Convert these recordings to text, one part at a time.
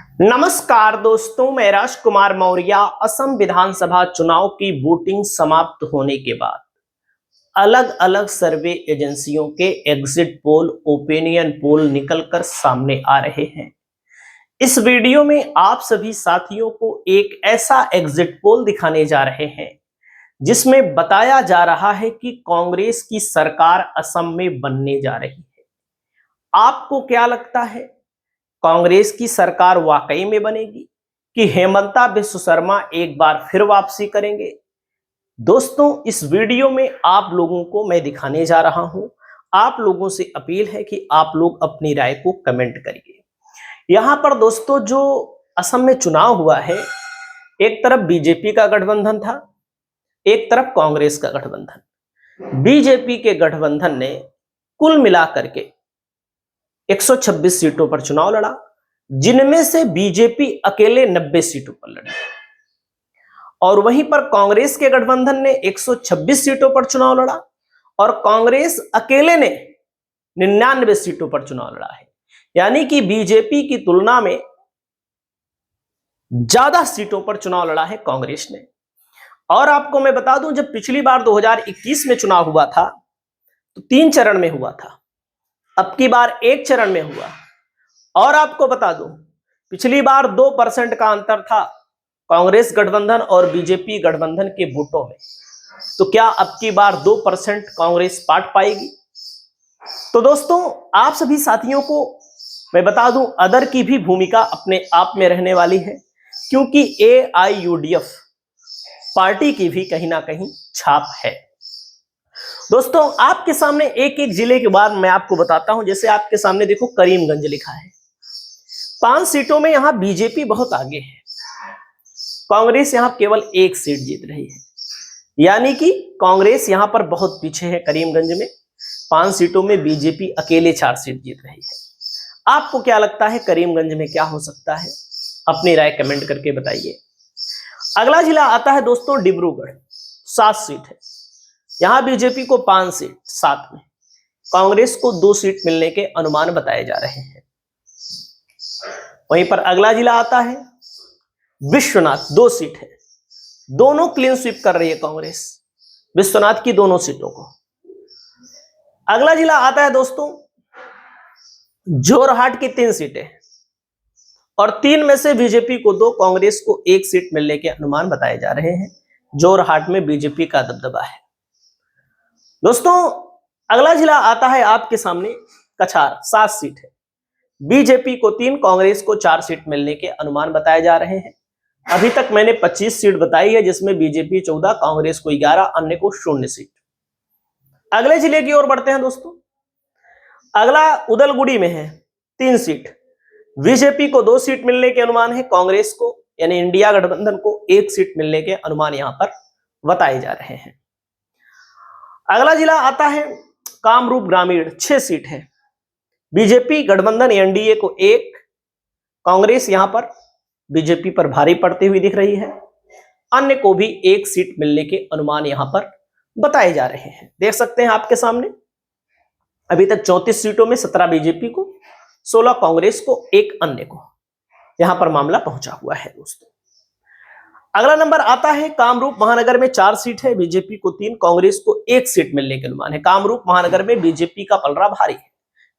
नमस्कार दोस्तों, मैं राजकुमार मौर्य। असम विधानसभा चुनाव की वोटिंग समाप्त होने के बाद अलग अलग सर्वे एजेंसियों के एग्जिट पोल, ओपिनियन पोल निकलकर सामने आ रहे हैं। इस वीडियो में आप सभी साथियों को एक ऐसा एग्जिट पोल दिखाने जा रहे हैं जिसमें बताया जा रहा है कि कांग्रेस की सरकार असम में बनने जा रही है। आपको क्या लगता है, कांग्रेस की सरकार वाकई में बनेगी कि हेमंता बिस्व शर्मा एक बार फिर वापसी करेंगे? दोस्तों, इस वीडियो में आप लोगों को मैं दिखाने जा रहा हूं। आप लोगों से अपील है कि आप लोग अपनी राय को कमेंट करिए। यहां पर दोस्तों, जो असम में चुनाव हुआ है, एक तरफ बीजेपी का गठबंधन था, एक तरफ कांग्रेस का गठबंधन। बीजेपी के गठबंधन ने कुल मिलाकर के 126 सीटों पर चुनाव लड़ा, जिनमें से बीजेपी अकेले 90 सीटों पर लड़ी। और वहीं पर कांग्रेस के गठबंधन ने 126 सीटों पर चुनाव लड़ा और कांग्रेस अकेले ने 99 सीटों पर चुनाव लड़ा है। यानी कि बीजेपी की तुलना में ज्यादा सीटों पर चुनाव लड़ा है कांग्रेस ने। और आपको मैं बता दूं, जब पिछली बार 2021 में चुनाव हुआ था तो 3 चरण में हुआ था, अब की बार 1 चरण में हुआ। और आपको बता दूं, पिछली बार 2% का अंतर था कांग्रेस गठबंधन और बीजेपी गठबंधन के वोटों में। तो क्या अब की बार 2% कांग्रेस पाट पाएगी? तो दोस्तों, आप सभी साथियों को मैं बता दूं, अदर की भी भूमिका अपने आप में रहने वाली है, क्योंकि AIUDF पार्टी की भी कहीं ना कहीं छाप है। दोस्तों, आपके सामने एक एक जिले के बाद मैं आपको बताता हूं। जैसे आपके सामने देखो, करीमगंज लिखा है। 5 सीटों में यहां बीजेपी बहुत आगे है, कांग्रेस यहां केवल 1 सीट जीत रही है। यानी कि कांग्रेस यहां पर बहुत पीछे है। करीमगंज में 5 सीटों में बीजेपी अकेले 4 सीट जीत रही है। आपको क्या लगता है, करीमगंज में क्या हो सकता है? अपनी राय कमेंट करके बताइए। अगला जिला आता है दोस्तों डिब्रूगढ़। 7 सीट है। यहां बीजेपी को 5 सीट, साथ में कांग्रेस को 2 सीट मिलने के अनुमान बताए जा रहे हैं। वहीं पर अगला जिला आता है विश्वनाथ। 2 सीट है, दोनों क्लीन स्वीप कर रही है कांग्रेस, विश्वनाथ की दोनों सीटों को। अगला जिला आता है दोस्तों जोरहाट की 3 सीटें और 3 में से बीजेपी को 2, कांग्रेस को 1 सीट मिलने के अनुमान बताए जा रहे हैं। जोरहाट में बीजेपी का दबदबा है। दोस्तों, अगला जिला आता है आपके सामने कछार। 7 सीट है, बीजेपी को 3, कांग्रेस को 4 सीट मिलने के अनुमान बताए जा रहे हैं। अभी तक मैंने 25 सीट बताई है, जिसमें बीजेपी 14, कांग्रेस को 11, अन्य को 0 सीट। अगले जिले की ओर बढ़ते हैं दोस्तों। अगला उदलगुड़ी में है, 3 सीट। बीजेपी को 2 सीट मिलने के अनुमान है, कांग्रेस को यानी इंडिया गठबंधन को 1 सीट मिलने के अनुमान यहां पर बताए जा रहे हैं। अगला जिला आता है कामरूप ग्रामीण। 6 सीट है, बीजेपी गठबंधन एनडीए को 1, कांग्रेस यहां पर बीजेपी पर भारी पड़ती हुई दिख रही है, अन्य को भी 1 सीट मिलने के अनुमान यहां पर बताए जा रहे हैं। देख सकते हैं आपके सामने, अभी तक 34 सीटों में 17 बीजेपी को, 16 कांग्रेस को, 1 अन्य को यहां पर मामला पहुंचा हुआ है दोस्तों। अगला नंबर आता है कामरूप महानगर में। 4 सीट है, बीजेपी को 3, कांग्रेस को 1 सीट मिलने के अनुमान है। कामरूप महानगर में बीजेपी का पलड़ा भारी है,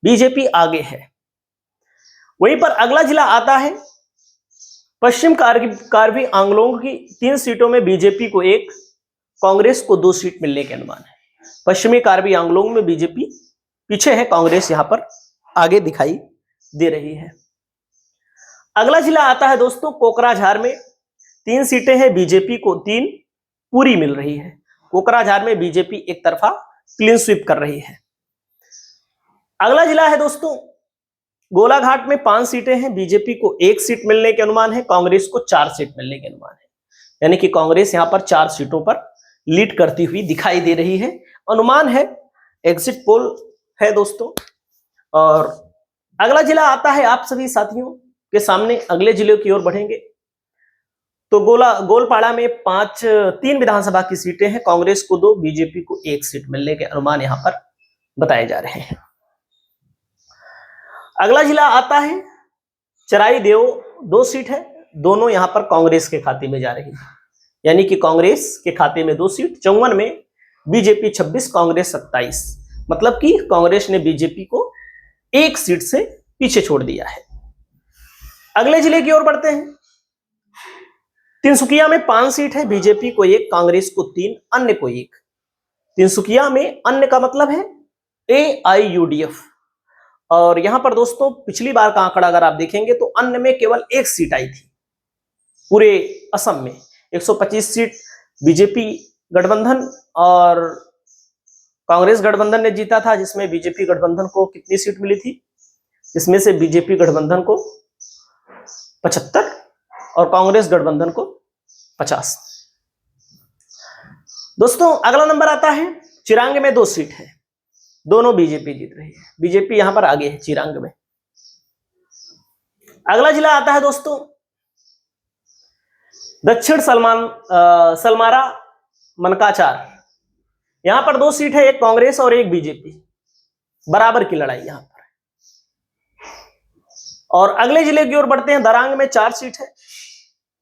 बीजेपी आगे है। वहीं पर अगला जिला आता है पश्चिम कार्बी आंगलोंग की। 3 सीटों में बीजेपी को 1, कांग्रेस को 2 सीट मिलने के अनुमान है। पश्चिमी कार्बी आंगलोंग में बीजेपी पीछे है, कांग्रेस यहां पर आगे दिखाई दे रही है। अगला जिला आता है दोस्तों कोकराझार में। 3 सीटें हैं, बीजेपी को 3 पूरी मिल रही है। कोकराझार में बीजेपी एक तरफा क्लीन स्वीप कर रही है। अगला जिला है दोस्तों गोलाघाट में। 5 सीटें हैं, बीजेपी को 1 सीट मिलने के अनुमान है, कांग्रेस को 4 सीट मिलने के अनुमान है। यानी कि कांग्रेस यहां पर 4 सीटों पर लीड करती हुई दिखाई दे रही है। अनुमान है, एग्जिट पोल है दोस्तों। और अगला जिला आता है आप सभी साथियों के सामने। अगले जिले की ओर बढ़ेंगे तो गोलपाड़ा में 3 विधानसभा की सीटें हैं, कांग्रेस को 2, बीजेपी को 1 सीट मिलने के अनुमान यहां पर बताए जा रहे हैं। अगला जिला आता है चराई देव दो सीट है, दोनों यहां पर कांग्रेस के खाते में जा रही है, यानी कि कांग्रेस के खाते में 2 सीट, 54 में बीजेपी 26, कांग्रेस 27, मतलब कि कांग्रेस ने बीजेपी को 1 सीट से पीछे छोड़ दिया है। अगले जिले की ओर बढ़ते हैं। तिनसुकिया में 5 सीट है, बीजेपी को 1, कांग्रेस को 3, अन्य को 1। तिनसुकिया में अन्य का मतलब है AIUDF, और यहां पर दोस्तों पिछली बार का आंकड़ा अगर आप देखेंगे तो अन्य में केवल 1 सीट आई थी पूरे असम में। 125 सीट बीजेपी गठबंधन और कांग्रेस गठबंधन ने जीता था, जिसमें बीजेपी गठबंधन को कितनी सीट मिली थी, जिसमें से बीजेपी गठबंधन को 75 और कांग्रेस गठबंधन को 50। दोस्तों अगला नंबर आता है चिरांग में 2 सीट है, दोनों बीजेपी जीत रही है, बीजेपी यहां पर आगे है चिरांग में। अगला जिला आता है दोस्तों दक्षिण सलमारा मनकाचार, यहां पर 2 सीट है, एक कांग्रेस और एक बीजेपी, बराबर की लड़ाई यहां पर। और अगले जिले की ओर बढ़ते हैं। दरांग में 4 सीट है,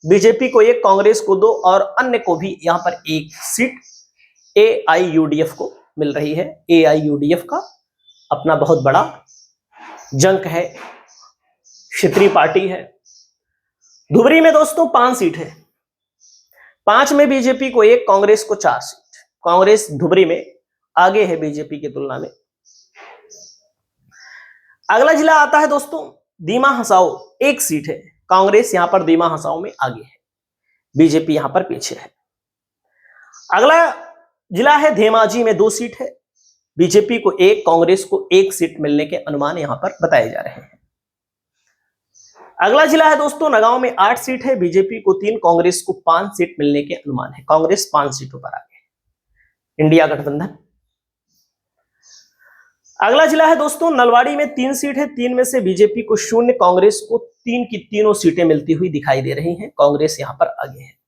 बीजेपी को 1, कांग्रेस को 2 और अन्य को भी यहां पर 1 सीट AIUDF को मिल रही है। AIUDF का अपना बहुत बड़ा जंक है, क्षेत्रीय पार्टी है। धुबरी में दोस्तों 5 सीट है, 5 में बीजेपी को 1, कांग्रेस को 4 सीट। कांग्रेस धुबरी में आगे है बीजेपी की तुलना में। अगला जिला आता है दोस्तों दीमा हसाओ, 1 सीट है, कांग्रेस यहां पर दीमा हसाओ में आगे है, बीजेपी यहां पर पीछे है। अगला जिला है धेमाजी में 2 सीट है, बीजेपी को 1, कांग्रेस को 1 सीट मिलने के अनुमान यहां पर बताए जा रहे हैं। अगला जिला है दोस्तों नगांव में 8 सीट है, बीजेपी को 3, कांग्रेस को 5 सीट मिलने के अनुमान है, कांग्रेस 5 सीटों पर आगे है, इंडिया गठबंधन। अगला जिला है दोस्तों नलवाड़ी में 3 सीट है, 3 में से बीजेपी को 0, कांग्रेस को 3 की तीनों सीटें मिलती हुई दिखाई दे रही हैं, कांग्रेस यहां पर आगे है।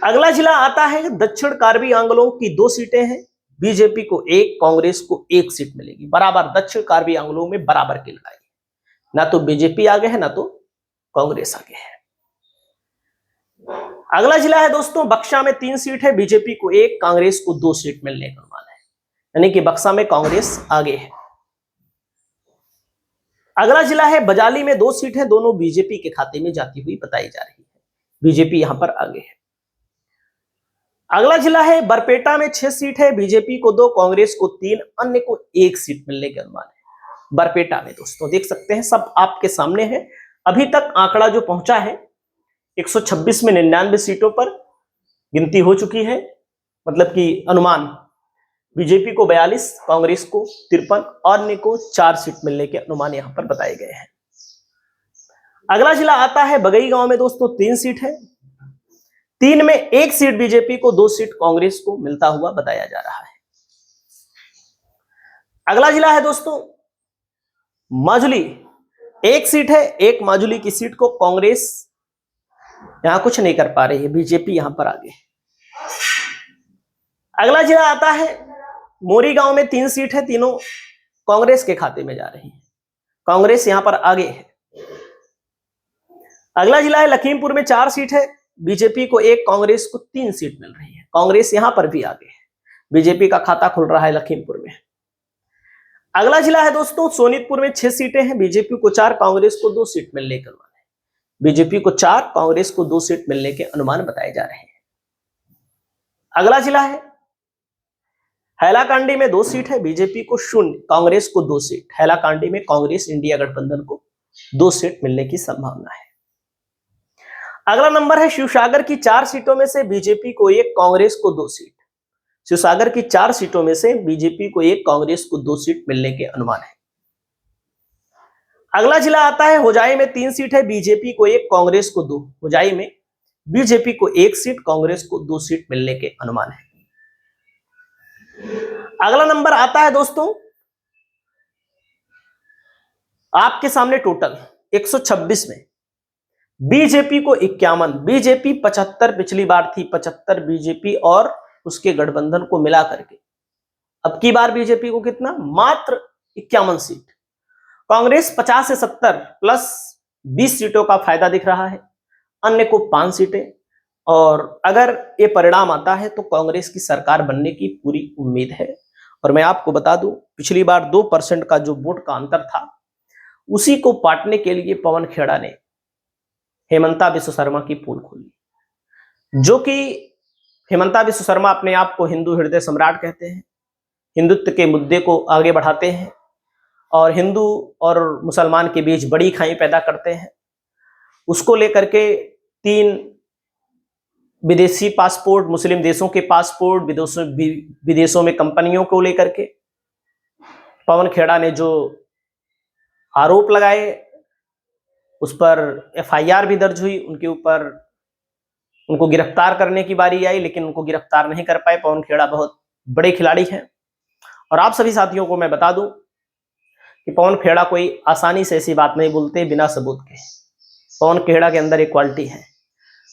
अगला जिला आता है दक्षिण कार्बी आंगलों की 2 सीटें हैं, बीजेपी को 1, कांग्रेस को 1 सीट मिलेगी, बराबर दक्षिण कार्बी आंगलों में बराबर की लड़ाई, ना तो बीजेपी आगे है ना तो कांग्रेस आगे है। अगला जिला है दोस्तों बक्सा में 3 सीट है, बीजेपी को 1, कांग्रेस को 2 सीट मिलने का अनुमान है, यानी कि बक्सा में कांग्रेस आगे है। अगला जिला है बजाली में 2 सीट है, दोनों बीजेपी के खाते में जाती हुई बताई जा रही है, बीजेपी यहां पर आगे है। अगला जिला है बरपेटा में 6 सीट है, बीजेपी को 2, कांग्रेस को 3, अन्य को 1 सीट मिलने के अनुमान है। बरपेटा में दोस्तों देख सकते हैं सब आपके सामने है, अभी तक आंकड़ा जो पहुंचा है 126 में 99 सीटों पर गिनती हो चुकी है, मतलब कि अनुमान बीजेपी को 42, कांग्रेस को 53, अन्य को 4 सीट मिलने के अनुमान यहां पर बताए गए हैं। अगला जिला आता है बगईगांव में दोस्तों 3 सीट है, 3 में 1 सीट बीजेपी को, 2 सीट कांग्रेस को मिलता हुआ बताया जा रहा है। अगला जिला है दोस्तों माजुली, 1 सीट है, 1 माजुली की सीट को कांग्रेस यहां कुछ नहीं कर पा रही है, बीजेपी यहां पर आगे। अगला जिला आता है मोरीगांव में 3 सीट है, तीनों कांग्रेस के खाते में जा रही है, कांग्रेस यहां पर आगे है। अगला जिला है लखीमपुर में 4 सीट है, बीजेपी को 1, कांग्रेस को 3 सीट मिल रही है, कांग्रेस यहां पर भी आगे है, बीजेपी का खाता खुल रहा है लखीमपुर में। अगला जिला है दोस्तों सोनीतपुर में 6 सीटें हैं, बीजेपी को 4, कांग्रेस को 2 सीट मिलने के अनुमान है, बीजेपी को 4, कांग्रेस को 2 सीट मिलने के अनुमान बताए जा रहे हैं। अगला जिला है हैलाकांडी में 2 सीट है, बीजेपी को 0, कांग्रेस को 2 सीट, हैलाकांडी में कांग्रेस इंडिया गठबंधन को 2 सीट मिलने की संभावना है। अगला नंबर है शिवसागर की 4 सीटों में से बीजेपी को 1, कांग्रेस को 2 सीट, शिवसागर की 4 सीटों में से बीजेपी को 1, कांग्रेस को 2 सीट मिलने के अनुमान है। अगला जिला आता है होजाई में 3 सीट है, बीजेपी को 1, कांग्रेस को 2, होजाई में बीजेपी को 1 सीट, कांग्रेस को 2 सीट मिलने के अनुमान है। अगला नंबर आता है दोस्तों आपके सामने टोटल 126 में बीजेपी को 51, बीजेपी 75 पिछली बार थी, 75 बीजेपी और उसके गठबंधन को मिला करके, अब की बार बीजेपी को कितना, मात्र 51 सीट। कांग्रेस 50 से 70 प्लस 20 सीटों का फायदा दिख रहा है, अन्य को 5 सीटें। और अगर ये परिणाम आता है तो कांग्रेस की सरकार बनने की पूरी उम्मीद है। और मैं आपको बता दूं, पिछली बार 2% का जो वोट का अंतर था, उसी को पाटने के लिए पवन खेड़ा ने हेमंता विश्व शर्मा की पोल खोली, जो कि हेमंता विश्व शर्मा अपने आप को हिंदू हृदय सम्राट कहते हैं, हिंदुत्व के मुद्दे को आगे बढ़ाते हैं और हिंदू और मुसलमान के बीच बड़ी खाई पैदा करते हैं। उसको लेकर के 3 विदेशी पासपोर्ट, मुस्लिम देशों के पासपोर्ट, विदेशों में कंपनियों को लेकर के पवन खेड़ा ने जो आरोप लगाए, उस पर एफआईआर भी दर्ज हुई, उनके ऊपर उनको गिरफ्तार करने की बारी आई, लेकिन उनको गिरफ्तार नहीं कर पाए। पवन खेड़ा बहुत बड़े खिलाड़ी हैं और आप सभी साथियों को मैं बता दूं कि पवन खेड़ा कोई आसानी से ऐसी बात नहीं बोलते बिना सबूत के। पवन खेड़ा के अंदर एक क्वालिटी है।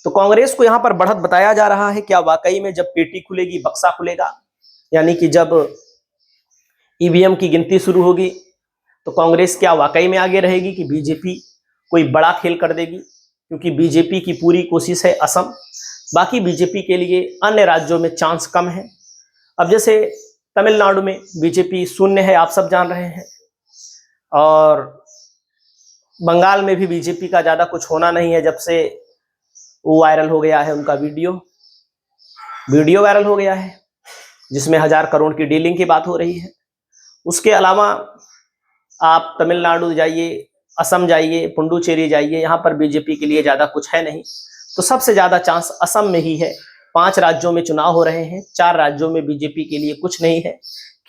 तो कांग्रेस को यहां पर बढ़त बताया जा रहा है। क्या वाकई में जब पेटी खुलेगी बक्सा खुलेगा, यानी कि जब ईवीएम की गिनती शुरू होगी तो कांग्रेस क्या वाकई में आगे रहेगी कि बीजेपी कोई बड़ा खेल कर देगी? क्योंकि बीजेपी की पूरी कोशिश है असम, बाकी बीजेपी के लिए अन्य राज्यों में चांस कम है। अब जैसे तमिलनाडु में बीजेपी शून्य है, आप सब जान रहे हैं, और बंगाल में भी बीजेपी का ज्यादा कुछ होना नहीं है। जब से वो वायरल हो गया है, उनका वीडियो वायरल हो गया है जिसमें 1000 करोड़ की डीलिंग की बात हो रही है। उसके अलावा आप तमिलनाडु जाइए, असम जाइए, पुडुचेरी जाइए, यहाँ पर बीजेपी के लिए ज्यादा कुछ है नहीं। तो सबसे ज्यादा चांस असम में ही है। 5 राज्यों में चुनाव हो रहे हैं, 4 राज्यों में बीजेपी के लिए कुछ नहीं है,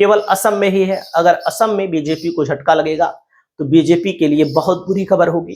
केवल असम में ही है। अगर असम में बीजेपी को झटका लगेगा तो बीजेपी के लिए बहुत बुरी खबर होगी।